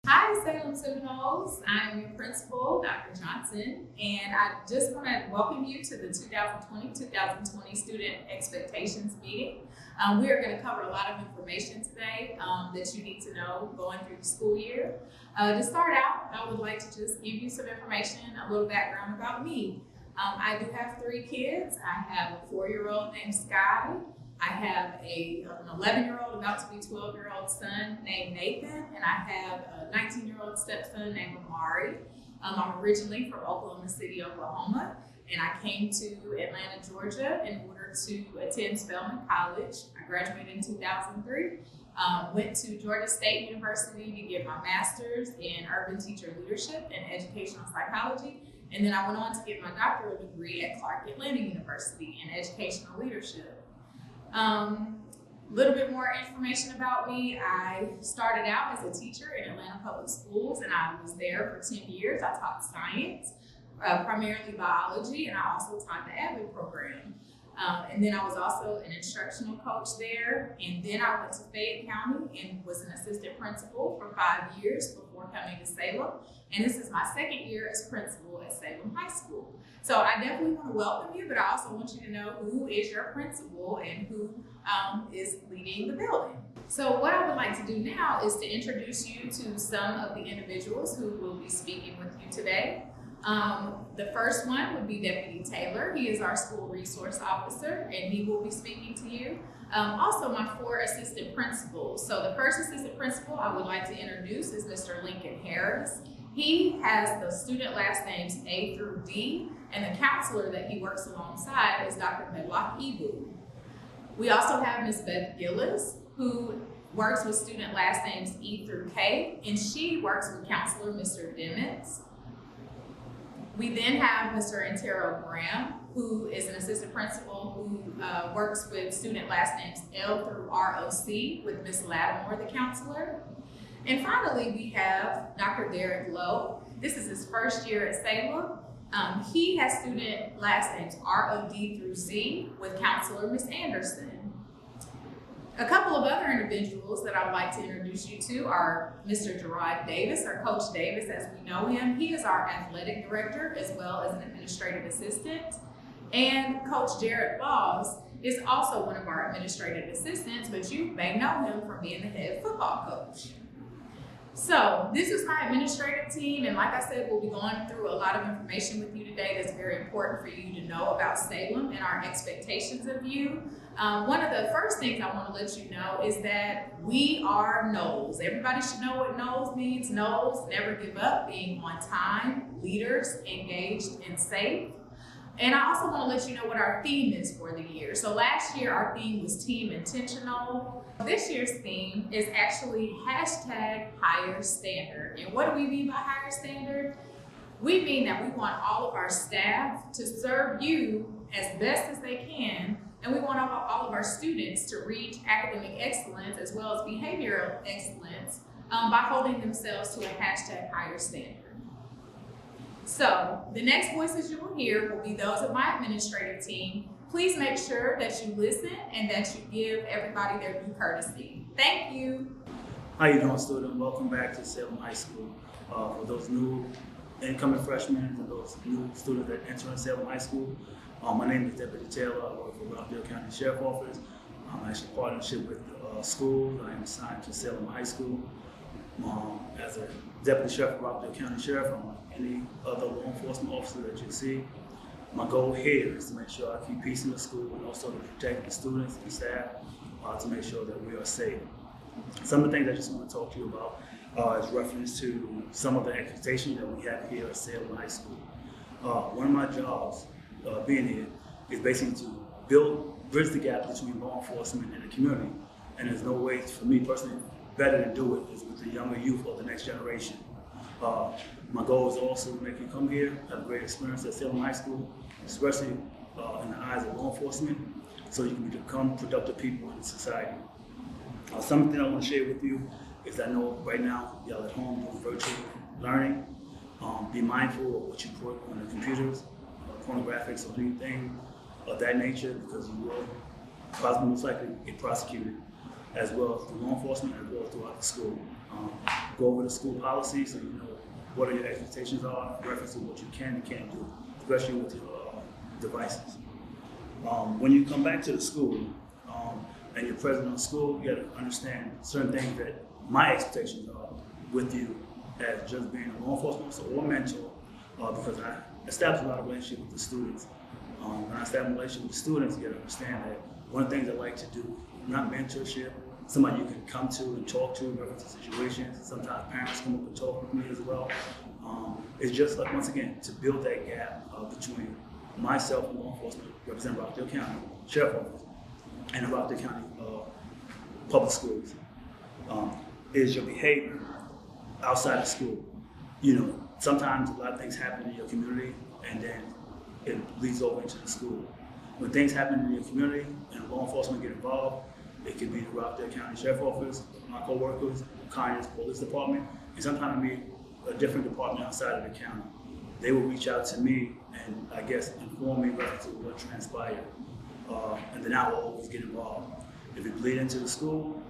Hi, Salem Seminoles. I'm your principal, Dr. Johnson, and I just want to welcome you to the 2020 Student Expectations Meeting. We are going to cover a lot of information today that you need to know going through the school year. To start out, I would like to just give you some information, a little background about me. I do have 3 kids. I have a 4-year-old named Sky. I have an 11-year-old, about to be 12-year-old son named Nathan, and I have a 19-year-old stepson named Amari. I'm originally from Oklahoma City, Oklahoma, and I came to Atlanta, Georgia in order to attend Spelman College. I graduated in 2003, went to Georgia State University to get my master's in urban teacher leadership and educational psychology, and then I went on to get my doctoral degree at Clark Atlanta University in educational leadership. Little bit more information about me. I started out as a teacher in Atlanta Public Schools, and I was there for 10 years. I taught science, primarily biology, and I also taught the AVID program. And then I was also an instructional coach there, and then I went to Fayette County and was an assistant principal for 5 years before coming to Salem. And this is my 2nd year as principal at Salem High School. So I definitely want to welcome you, but I also want you to know who is your principal and who is leading the building. So what I would like to do now is to introduce you to some of the individuals who will be speaking with you today. The first one would be Deputy Taylor. He is our school resource officer, and he will be speaking to you. Also, my 4 assistant principals. So the first assistant principal I would like to introduce is Mr. Lincoln Harris. He has the student last names A through D, and the counselor that he works alongside is Dr. Medlock Ebu. We also have Ms. Beth Gillis, who works with student last names E through K, and she works with counselor Mr. Dimmons. We then have Mr. Antero Graham, who is an assistant principal who works with student last names L through ROC with Ms. Lattimore, the counselor. And finally, we have Dr. Derek Lowe. This is his first year at Salem. He has student last names ROD through C with counselor Ms. Anderson. A couple of other individuals that I would like to introduce you to are Mr. Gerard Davis, or Coach Davis as we know him. He is our athletic director as well as an administrative assistant. And Coach Jared Laws is also one of our administrative assistants, but you may know him from being the head football coach. So this is my administrative team, and like I said, we'll be going through a lot of information with you today that's very important for you to know about Salem and our expectations of you. One of the first things I want to let you know is that we are NOLS. Everybody should know what NOLS means. NOLS, never give up, being on time, leaders, engaged, and safe. And I also want to let you know what our theme is for the year. So last year, our theme was Team Intentional. This year's theme is actually #Higher Standard. And what do we mean by higher standard? We mean that we want all of our staff to serve you as best as they can, and we want all of our students to reach academic excellence as well as behavioral excellence by holding themselves to a #Higher Standard. So the next voices you will hear will be those of my administrative team. Please make sure that you listen and that you give everybody their due courtesy. Thank you. How you doing, student? Welcome back to Salem High School. For those new incoming freshmen and those new students that enter in Salem High School, my name is Deputy Taylor. I work for Rockdale County Sheriff Office. I'm actually in partnership with the school. I am assigned to Salem High School. As a Deputy Sheriff of Rockdale County Sheriff, I'm like any other law enforcement officer that you see. My goal here is to make sure I keep peace in the school and also to protect the students and staff to make sure that we are safe. Some of the things I just want to talk to you about is reference to some of the expectations that we have here at Salem High School. One of my jobs being here is basically to bridge the gap between law enforcement and the community. And there's no way for me personally better to do it is with the younger youth of the next generation. My goal is also to make you come here, have a great experience at Salem High School, especially in the eyes of law enforcement, so you can become productive people in society. Something I want to share with you is I know right now y'all at home doing virtual learning. Be mindful of what you put on the computers, pornographics or anything of that nature, because you will possibly most likely get prosecuted, as well as through law enforcement, as well as throughout the school. go over the school policy so you know what your expectations are in reference to what you can and can't do, especially with your devices. When you come back to the school and you're present on school, you got to understand certain things that my expectations are with you as just being a law enforcement officer or mentor, because I established a lot of relationship with the students. When I establish a relationship with the students, you got to understand that one of the things I like to do, not mentorship, somebody you can come to and talk to in reference to situations. Sometimes parents come up and talk with me as well. It's just like, once again, to build that gap between myself and law enforcement, represent Rockdale County Sheriff Office, and the Rockdale County public schools, is your behavior outside of school. You know, sometimes a lot of things happen in your community, and then it leads over into the school. When things happen in your community and law enforcement get involved, it could be the Rockdale County Sheriff Office, my co-workers, Conyers Police Department, and sometimes it may be a different department outside of the county. They will reach out to me and, I guess, inform me relative to what transpired. And then I will always get involved. If it bleed into the school,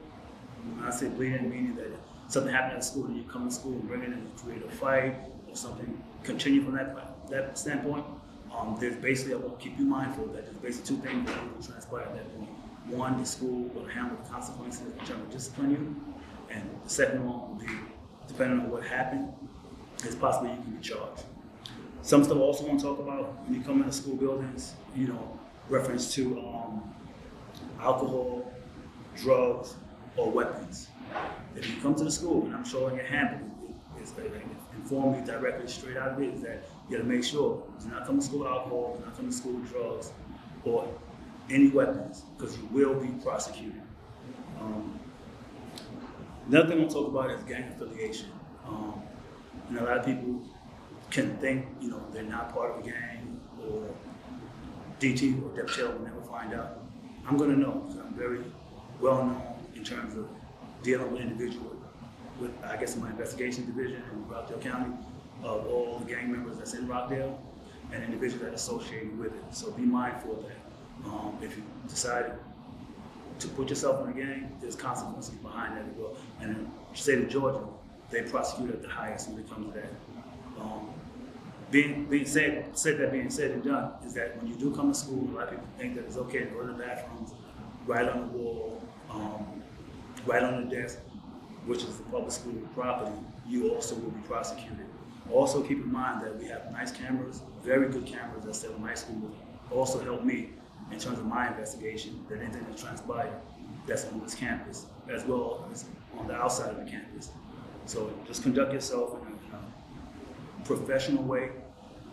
when I say bleed in, meaning that something happened at the school and you come to school and bring it in and create a fight or something, continue from that standpoint, there's basically, I will keep you mindful that there's basically two things that will transpire at that point. One, the school will handle the consequences in terms of discipline you, and the second one will be, depending on what happened, is possibly you can be charged. Some stuff I also want to talk about when you come into school buildings, you know, reference to alcohol, drugs, or weapons. If you come to the school and I'm showing your handbook, it's inform me directly straight out of it, is that you got to make sure do not come to school with alcohol, do not come to school with drugs, or any weapons, because you will be prosecuted. Another thing I want to talk about is gang affiliation. A lot of people can think, you know, they're not part of a gang, or DT or Deputy Taylor will never find out. I'm going to know, because I'm very well known in terms of dealing with individuals with, I guess, my investigation division in Rockdale County, of all the gang members that's in Rockdale and individuals that are associated with it. So be mindful of that. If you decide to put yourself in a gang, there's consequences behind that as well. And in the state of Georgia, they prosecute at the highest when it comes to that. Being said and done, is that when you do come to school, a lot of people think that it's okay to go to the bathrooms, right on the wall, right on the desk, which is the public school property. You also will be prosecuted. Also keep in mind that we have nice cameras, very good cameras at Salem High School, also help me in terms of my investigation, that anything that transpired that's on this campus, as well as on the outside of the campus. So just conduct yourself in a professional way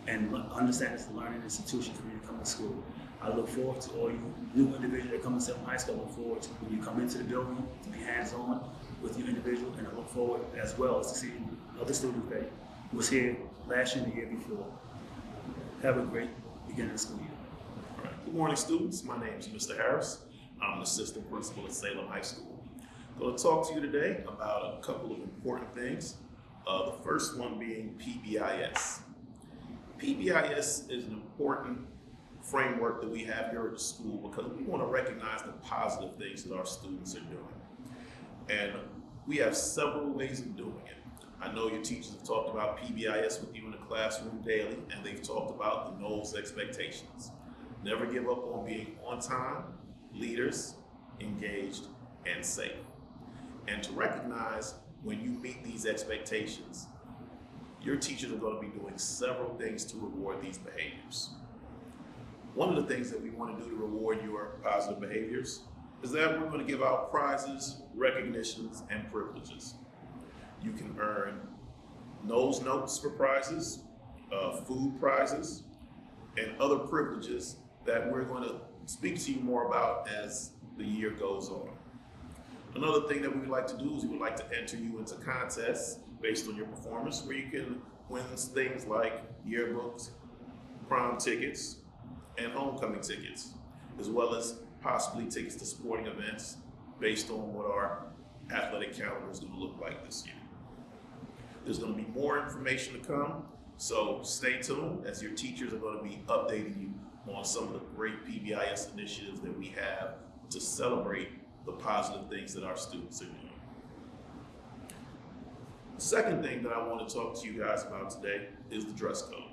and understand it's a learning institution for you to come to school. I look forward to all you new individuals that come to Salem High School. I look forward to when you come into the building to be hands-on with your individual, and I look forward as well as to see other students that was here last year and the year before. Have a great beginning of the school year. All right. Good morning, students. My name is Mr. Harris. I'm an assistant principal at Salem High School. I'm going to talk to you today about a couple of important things. The first one being PBIS. PBIS is an important framework that we have here at the school because we want to recognize the positive things that our students are doing. And we have several ways of doing it. I know your teachers have talked about PBIS with you in the classroom daily, and they've talked about the NOLS expectations. Never give up on being on time, leaders, engaged, and safe. And to recognize when you meet these expectations, your teachers are going to be doing several things to reward these behaviors. One of the things that we want to do to reward your positive behaviors is that we're going to give out prizes, recognitions, and privileges. You can earn nose notes for prizes, food prizes, and other privileges that we're going to speak to you more about as the year goes on. Another thing that we would like to do is we would like to enter you into contests based on your performance, where you can win things like yearbooks, prom tickets, and homecoming tickets, as well as possibly tickets to sporting events based on what our athletic calendar is going to look like this year. There's going to be more information to come, so stay tuned as your teachers are going to be updating you on some of the great PBIS initiatives that we have to celebrate the positive things that our students are doing. The second thing that I want to talk to you guys about today is the dress code.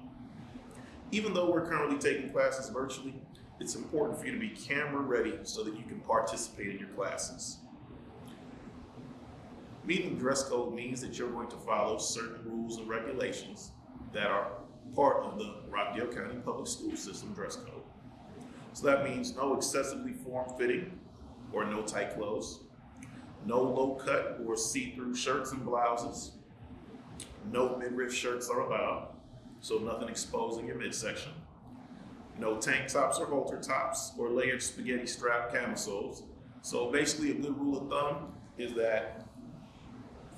Even though we're currently taking classes virtually, it's important for you to be camera ready so that you can participate in your classes. Meeting the dress code means that you're going to follow certain rules and regulations that are part of the Rockdale County Public School System dress code. So that means no excessively form-fitting or no tight clothes, no low-cut or see-through shirts and blouses, no midriff shirts are allowed, so nothing exposing your midsection, no tank tops or halter tops or layered spaghetti strap camisoles. So basically a good rule of thumb is that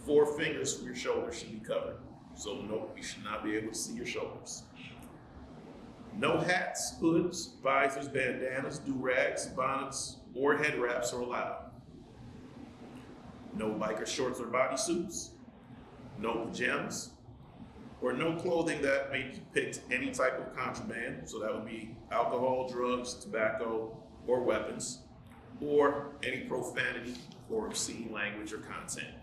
4 fingers from your shoulder should be covered. So no, you should not be able to see your shoulders. No hats, hoods, visors, bandanas, do-rags, bonnets, or head wraps are allowed. No biker shorts or bodysuits, no pajamas, or no clothing that may depict any type of contraband. So that would be alcohol, drugs, tobacco, or weapons, or any profanity or obscene language or content.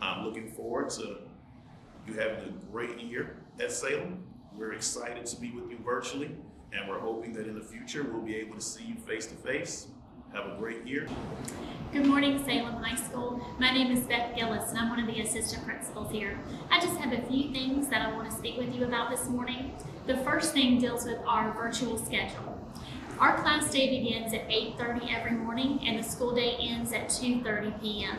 I'm looking forward to you having a great year at Salem. We're excited to be with you virtually, and we're hoping that in the future we'll be able to see you face to face. Have a great year. Good morning, Salem High School. My name is Beth Gillis, and I'm one of the assistant principals here. I just have a few things that I want to speak with you about this morning. The first thing deals with our virtual schedule. Our class day begins at 8:30 every morning, and the school day ends at 2:30 p.m.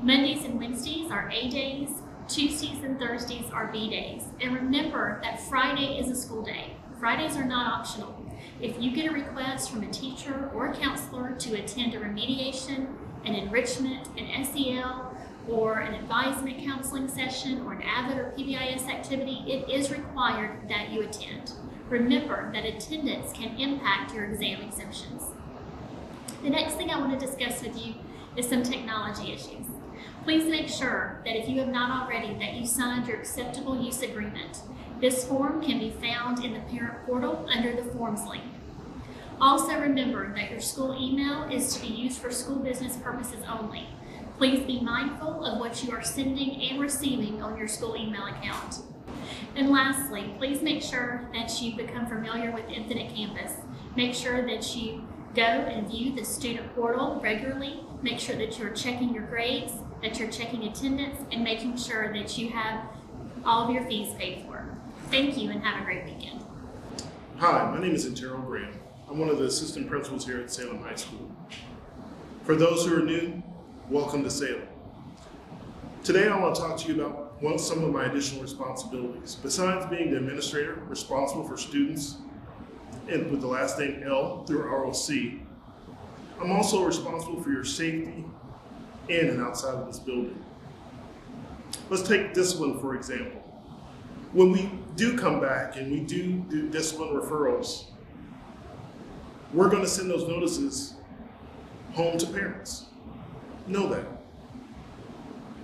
Mondays and Wednesdays are A days, Tuesdays and Thursdays are B days. And remember that Friday is a school day. Fridays are not optional. If you get a request from a teacher or a counselor to attend a remediation, an enrichment, an SEL, or an advisement counseling session, or an AVID or PBIS activity, it is required that you attend. Remember that attendance can impact your exam exemptions. The next thing I want to discuss with you is some technology issues. Please make sure that if you have not already, that you signed your acceptable use agreement. This form can be found in the parent portal under the forms link. Also remember that your school email is to be used for school business purposes only. Please be mindful of what you are sending and receiving on your school email account. And lastly, please make sure that you become familiar with Infinite Campus. Make sure that you go and view the student portal regularly. Make sure that you're checking your grades, that you're checking attendance, and making sure that you have all of your fees paid for. Thank you and have a great weekend. Hi, my name is Intero Graham. I'm one of the assistant principals here at Salem High School. For those who are new, welcome to Salem. Today I want to talk to you about some of my additional responsibilities. Besides being the administrator responsible for students and with the last name L through ROC, I'm also responsible for your safety in and outside of this building. Let's take discipline for example. When we do come back and we do discipline referrals, we're going to send those notices home to parents. Know that.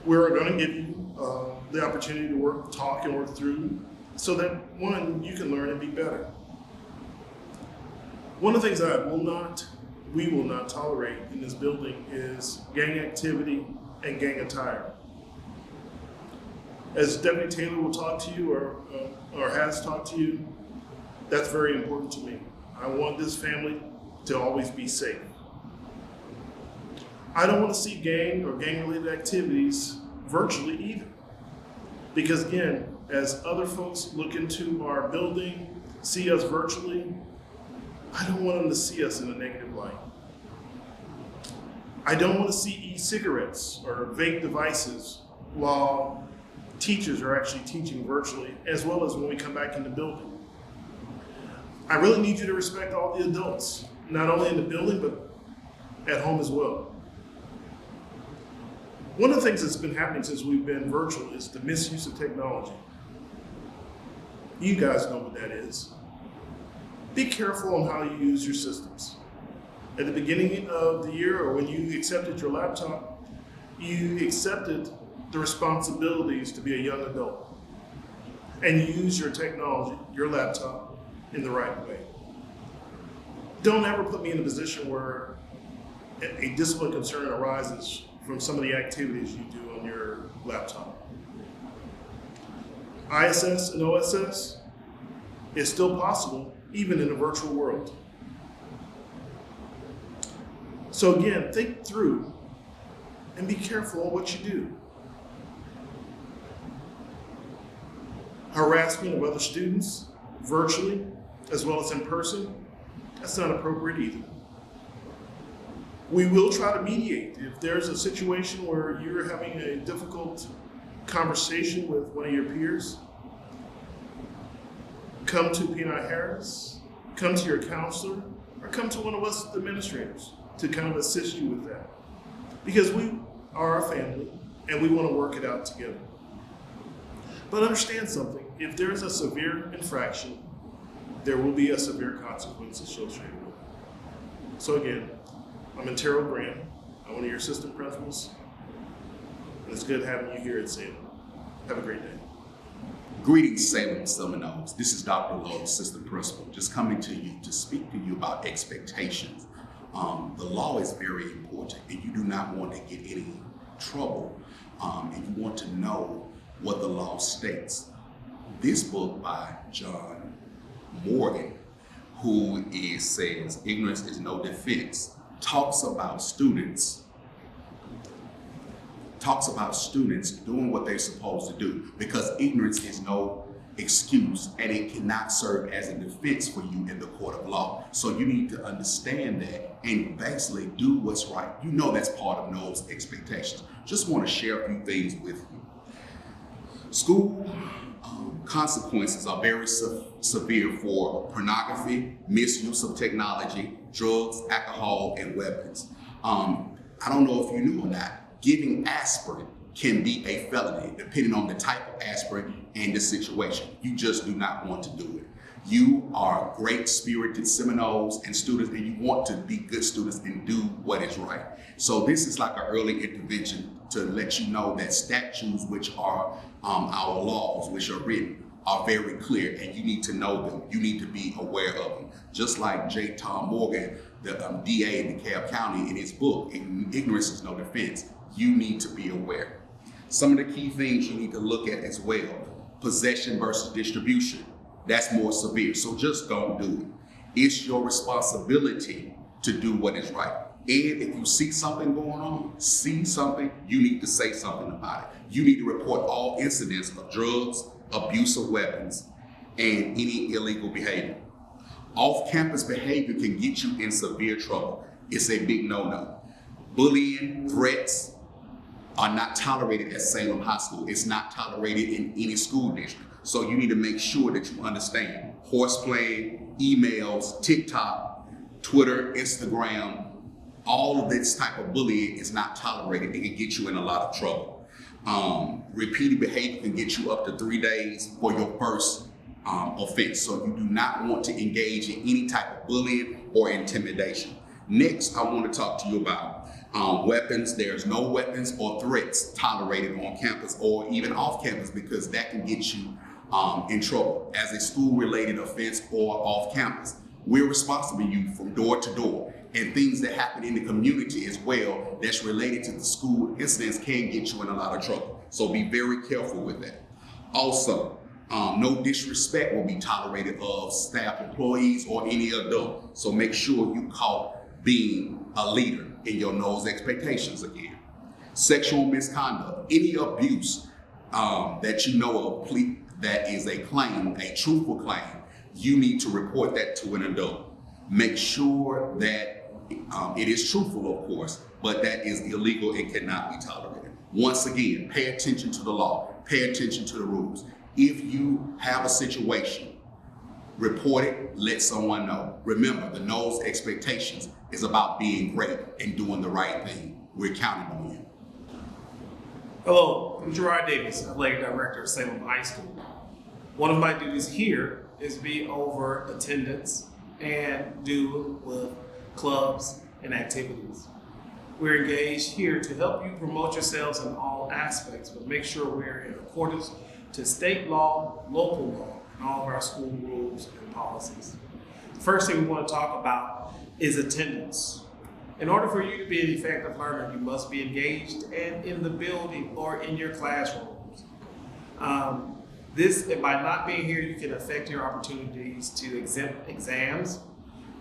We're going to give you the opportunity to talk and work through so that, one, you can learn and be better. One of the things that we will not tolerate in this building is gang activity and gang attire. As Deputy Taylor will talk to you or has talked to you, that's very important to me. I want this family to always be safe. I don't want to see gang or gang-related activities virtually either. Because again, as other folks look into our building, see us virtually, I don't want them to see us in a negative light. I don't want to see e-cigarettes or vape devices while teachers are actually teaching virtually, as well as when we come back in the building. I really need you to respect all the adults, not only in the building, but at home as well. One of the things that's been happening since we've been virtual is the misuse of technology. You guys know what that is. Be careful on how you use your systems. At the beginning of the year, or when you accepted your laptop, you accepted the responsibilities to be a young adult and use your technology, your laptop, in the right way. Don't ever put me in a position where a discipline concern arises from some of the activities you do on your laptop. ISS and OSS is still possible even in a virtual world. So again, think through and be careful on what you do. Harassment of other students virtually as well as in person, that's not appropriate either. We will try to mediate. If there's a situation where you're having a difficult conversation with one of your peers, come to P&I Harris, come to your counselor, or come to one of us administrators to kind of assist you with that. Because we are a family and we want to work it out together. But understand something, if there's a severe infraction, there will be a severe consequence associated with it. So again, I'm Antero Graham. I'm one of your assistant principals. And it's good having you here at Salem. Have a great day. Greetings, Salem Seminoles. This is Dr. Lowe, assistant principal, just coming to you to speak to you about expectations. The law is very important, and you do not want to get any trouble, and you want to know what the law states. This book by John Morgan, who says ignorance is no defense, talks about students doing what they're supposed to do, because ignorance is no excuse and it cannot serve as a defense for you in the court of law. So you need to understand that and basically do what's right. You know that's part of those expectations. Just want to share a few things with you. School consequences are very severe for pornography, misuse of technology, drugs, alcohol, and weapons. I don't know if you knew or not, giving aspirin can be a felony depending on the type of aspirin and the situation. You just do not want to do it. You are great spirited Seminoles and students, and you want to be good students and do what is right. So this is like an early intervention to let you know that statutes, which are our laws, which are written, are very clear, and you need to know them. You need to be aware of them. Just like J. Tom Morgan, the DA in DeKalb County, in his book, Ignorance is No Defense, you need to be aware. Some of the key things you need to look at as well: possession versus distribution. That's more severe, so just don't do it. It's your responsibility to do what is right. And if you see something going on, you need to say something about it. You need to report all incidents of drugs, abuse of weapons, and any illegal behavior. Off-campus behavior can get you in severe trouble. It's a big no-no. Bullying, threats are not tolerated at Salem High School. It's not tolerated in any school district. So you need to make sure that you understand. Horseplay, emails, TikTok, Twitter, Instagram, all of this type of bullying is not tolerated. It can get you in a lot of trouble. Repeated behavior can get you up to 3 days for your first offense. So you do not want to engage in any type of bullying or intimidation. Next, I want to talk to you about weapons. There's no weapons or threats tolerated on campus or even off campus, because that can get you in trouble as a school-related offense or off campus. We're responsible you from door to door, and things that happen in the community as well that's related to the school incidents can get you in a lot of trouble. So be very careful with that. Also, no disrespect will be tolerated of staff, employees, or any adult. So make sure you caught being a leader in your those expectations again. Sexual misconduct, any abuse that you know of, that is a claim, a truthful claim, you need to report that to an adult. Make sure that it is truthful, of course, but that is illegal and cannot be tolerated. Once again, pay attention to the law, pay attention to the rules. If you have a situation, report it, let someone know. Remember, the NO's expectations is about being great and doing the right thing. We're counting on you. Hello, I'm Gerard Davis, Athletic Director of Salem High School. One of my duties here is be over attendance and do with clubs and activities. We're engaged here to help you promote yourselves in all aspects, but make sure we're in accordance to state law, local law, and all of our school rules and policies. The first thing we want to talk about is attendance. In order for you to be an effective learner, you must be engaged and in the building or in your classrooms. By not being here, you can affect your opportunities to exempt exams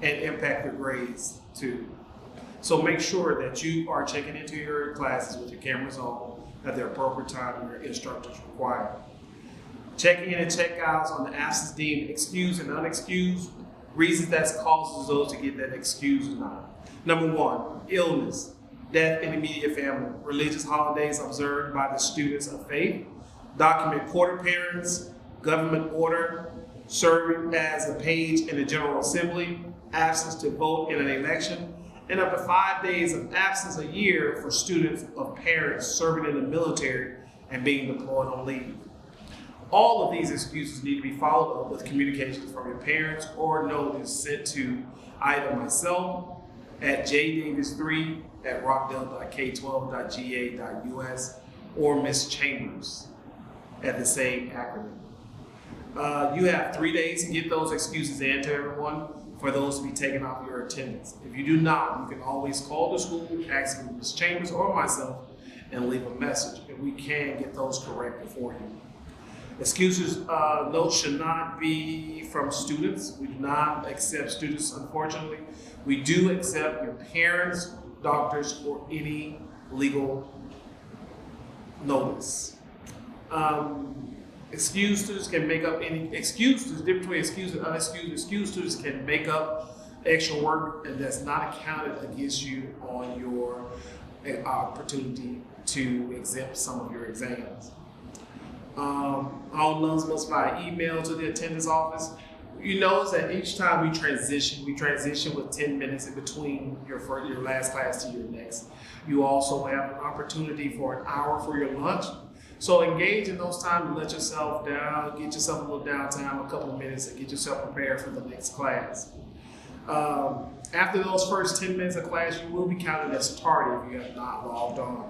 and impact your grades too. So make sure that you are checking into your classes with your cameras on at the appropriate time and your instructors require. Checking in and checkouts on the absence deemed excused and unexcused, reasons that causes those to get that excused or not. Number one, illness, death in immediate family, religious holidays observed by the students of faith, document court appearance, government order, serving as a page in the General Assembly, absence to vote in an election, and up to 5 days of absence a year for students of parents serving in the military and being deployed on leave. All of these excuses need to be followed up with communications from your parents or notice sent to either myself at jdavis3@rockdale.k12.ga.us or Ms. Chambers at the same acronym. You have 3 days to get those excuses in to everyone for those to be taken off your attendance. If you do not, you can always call the school, ask Ms. Chambers or myself, and leave a message, and we can get those corrected for you. Excuses notes should not be from students. We do not accept students, unfortunately. We do accept your parents, doctors, or any legal notice. Excused students can make up any excused students, difference between excused and unexcused. Excused students can make up extra work, and that's not accounted against you on your opportunity to exempt some of your exams. All nuns must by email to the attendance office. You notice that each time we transition with 10 minutes in between your last class to your next. You also have an opportunity for an hour for your lunch. So engage in those times and let yourself down, get yourself a little downtime, a couple of minutes, and get yourself prepared for the next class. After those first 10 minutes of class, you will be counted as tardy if you have not logged on.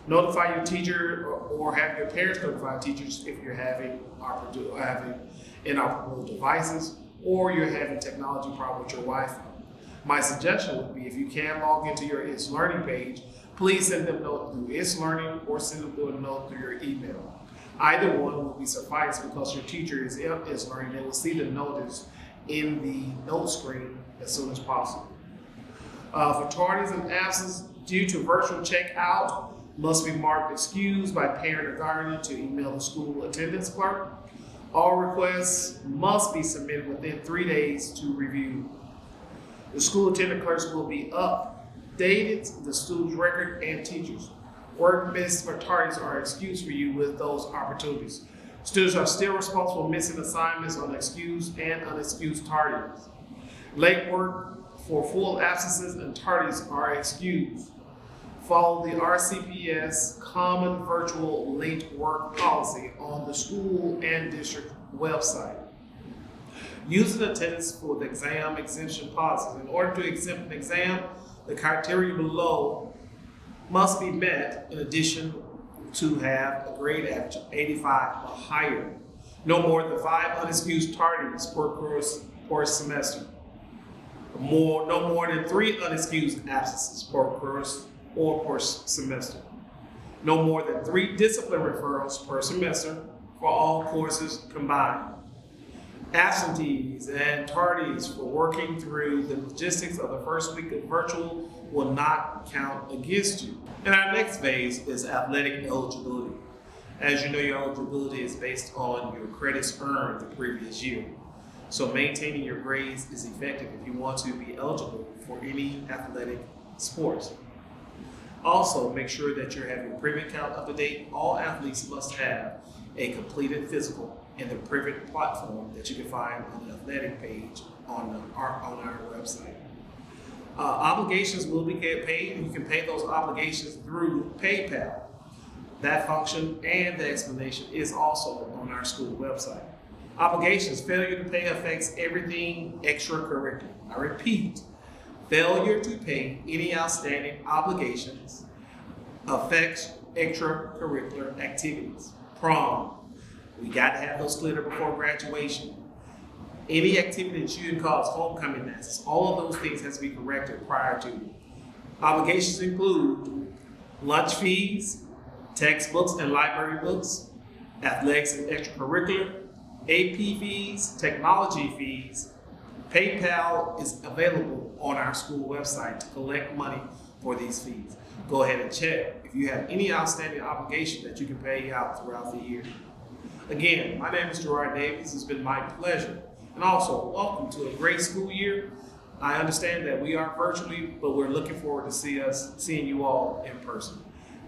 Notify your teacher or have your parents notify teachers if you're having inoperable devices or you're having technology problem with your Wi-Fi. My suggestion would be if you can log into your It's Learning page, please send them a note through It's Learning or send them a note through your email. Either one will be suffice because your teacher is in It's Learning. They will see the notice in the note screen as soon as possible. For tardies and absence due to virtual checkout, must be marked excused by parent or guardian to email the school attendance clerk. All requests must be submitted within 3 days to review. The school attendance clerks will be updated the student's record and teachers. Work missed for tardies are excused for you with those opportunities. Students are still responsible for missing assignments on excused and unexcused tardies. Late work for full absences and tardies are excused. Follow the RCPS Common Virtual Late Work Policy on the school and district website. Use an attendance for the exam exemption policies. In order to exempt an exam, the criteria below must be met in addition to have a grade average of 85 or higher. No more than 5 unexcused tardies per course or semester. No more than 3 unexcused absences per course or per semester. No more than 3 discipline referrals per semester for all courses combined. Absentees and tardies for working through the logistics of the first week of virtual will not count against you. And our next phase is athletic eligibility. As you know, your eligibility is based on your credits earned the previous year. So maintaining your grades is effective if you want to be eligible for any athletic sports. Also, make sure that you're having your Privet count up to date. All athletes must have a completed physical in the Privet platform that you can find on the athletic page on our website. Obligations will be paid, and you can pay those obligations through PayPal. That function and the explanation is also on our school website. Obligations, failure to pay affects everything extracurricular. I repeat, failure to pay any outstanding obligations affects extracurricular activities. Prom, we got to have those cleared up before graduation. Any activity that you can cause homecoming masks, all of those things has to be corrected prior to. Obligations include lunch fees, textbooks and library books, athletics and extracurricular, AP fees, technology fees. PayPal is available on our school website to collect money for these fees. Go ahead and check if you have any outstanding obligation that you can pay out throughout the year. Again, my name is Gerard Davis. It's been my pleasure. And also, welcome to a great school year. I understand that we are virtually, but we're looking forward to seeing you all in person.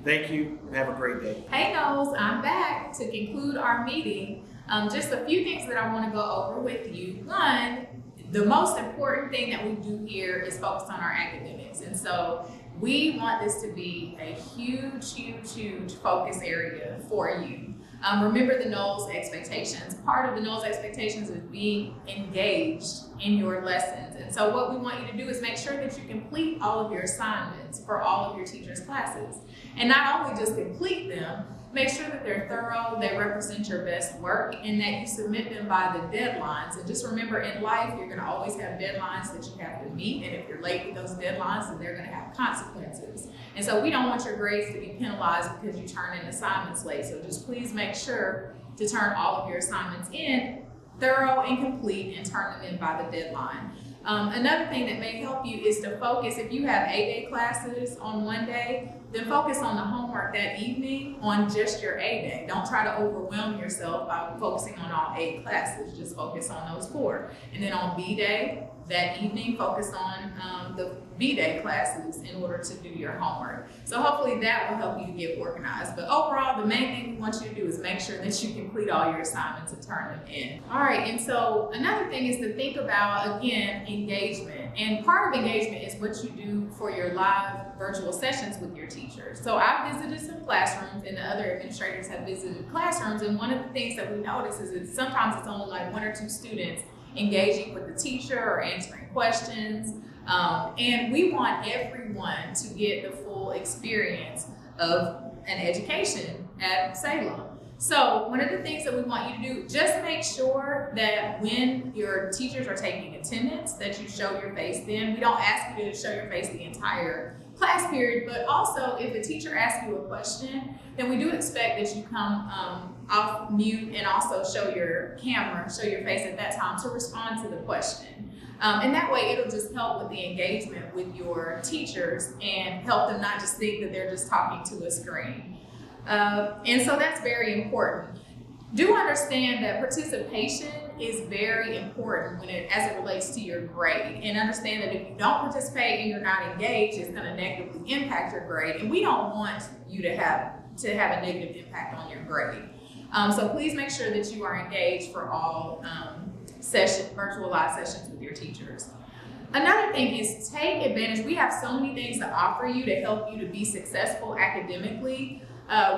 Thank you and have a great day. Hey Knowles, I'm back to conclude our meeting. Just a few things that I want to go over with you. One, the most important thing that we do here is focus on our academics. And so we want this to be a huge focus area for you. Remember the Knowles expectations. Part of the Knowles expectations is being engaged in your lessons. And so what we want you to do is make sure that you complete all of your assignments for all of your teachers' classes. And not only just complete them, make sure that they're thorough, they represent your best work, and that you submit them by the deadlines. And just remember, in life, you're gonna always have deadlines that you have to meet, and if you're late with those deadlines, then they're gonna have consequences. And so we don't want your grades to be penalized because you turn in assignments late. So just please make sure to turn all of your assignments in thorough and complete and turn them in by the deadline. Another thing that may help you is to focus, if you have 8-day classes on one day, then focus on the homework that evening on just your A day. Don't try to overwhelm yourself by focusing on all 8 classes. Just focus on those 4. And then on B day, that evening, focus on the B day classes in order to do your homework. So hopefully that will help you to get organized. But overall, the main thing we want you to do is make sure that you complete all your assignments and turn them in. All right, and so another thing is to think about, again, engagement. And part of engagement is what you do for your live virtual sessions with your teachers. So I've visited some classrooms and the other administrators have visited classrooms, and one of the things that we notice is that sometimes it's only like 1 or 2 students engaging with the teacher or answering questions. And we want everyone to get the full experience of an education at Salem. So one of the things that we want you to do, just make sure that when your teachers are taking attendance, that you show your face then. We don't ask you to show your face the entire class period, but also if the teacher asks you a question, then we do expect that you come off mute and also show your camera, show your face at that time to respond to the question. And that way it'll just help with the engagement with your teachers and help them not just think that they're just talking to a screen. And so that's very important. Do understand that participation is very important as it relates to your grade, and understand that if you don't participate and you're not engaged, it's going to negatively impact your grade, and we don't want you to have a negative impact on your grade. So please make sure that you are engaged for all virtual live sessions with your teachers. Another thing is take advantage. We have so many things to offer you to help you to be successful academically.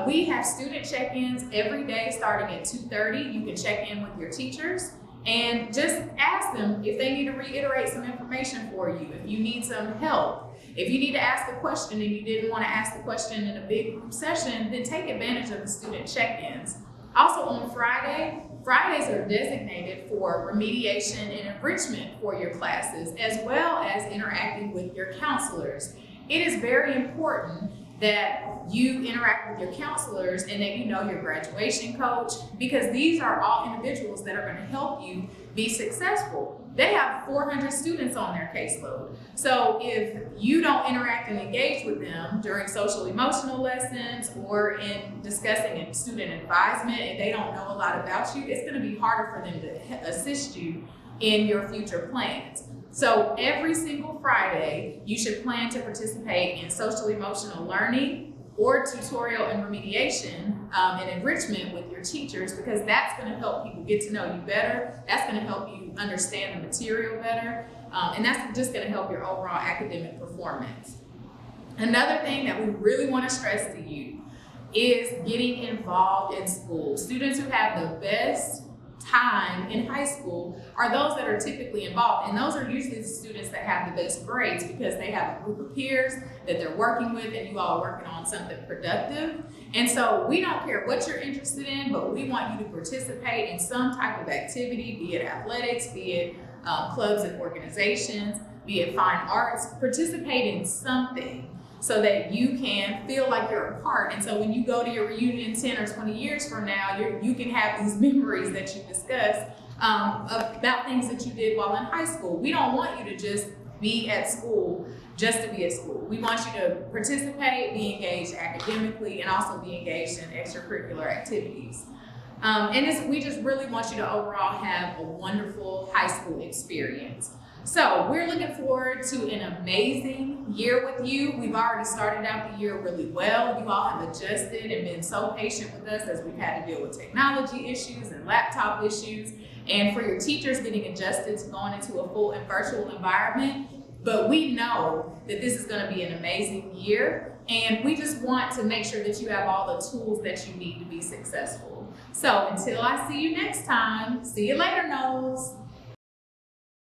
We have student check-ins every day starting at 2:30. You can check in with your teachers and just ask them if they need to reiterate some information for you, if you need some help. If you need to ask a question and you didn't want to ask the question in a big group session, then take advantage of the student check-ins. Also on Fridays are designated for remediation and enrichment for your classes, as well as interacting with your counselors. It is very important that you interact with your counselors and that you know your graduation coach, because these are all individuals that are going to help you be successful. They have 400 students on their caseload. So if you don't interact and engage with them during social emotional lessons or in discussing student advisement, and they don't know a lot about you, it's going to be harder for them to assist you in your future plans. So every single Friday, you should plan to participate in social emotional learning or tutorial and remediation and enrichment with your teachers, because that's going to help people get to know you better. That's going to help you understand the material better. And that's just going to help your overall academic performance. Another thing that we really want to stress to you is getting involved in school. Students who have the best time in high school are those that are typically involved, and those are usually the students that have the best grades because they have a group of peers that they're working with and you all are working on something productive. And so we don't care what you're interested in, but we want you to participate in some type of activity, be it athletics, be it clubs and organizations, be it fine arts. Participate in something so that you can feel like you're a part. And so when you go to your reunion 10 or 20 years from now, you can have these memories that you discuss about things that you did while in high school. We don't want you to just be at school just to be at school. We want you to participate, be engaged academically, and also be engaged in extracurricular activities. We just really want you to overall have a wonderful high school experience. So we're looking forward to an amazing year with you. We've already started out the year really well. You all have adjusted and been so patient with us as we've had to deal with technology issues and laptop issues, and for your teachers getting adjusted to going into a full and virtual environment. But we know that this is going to be an amazing year, and we just want to make sure that you have all the tools that you need to be successful. So until I see you next time, see you later, Knowles.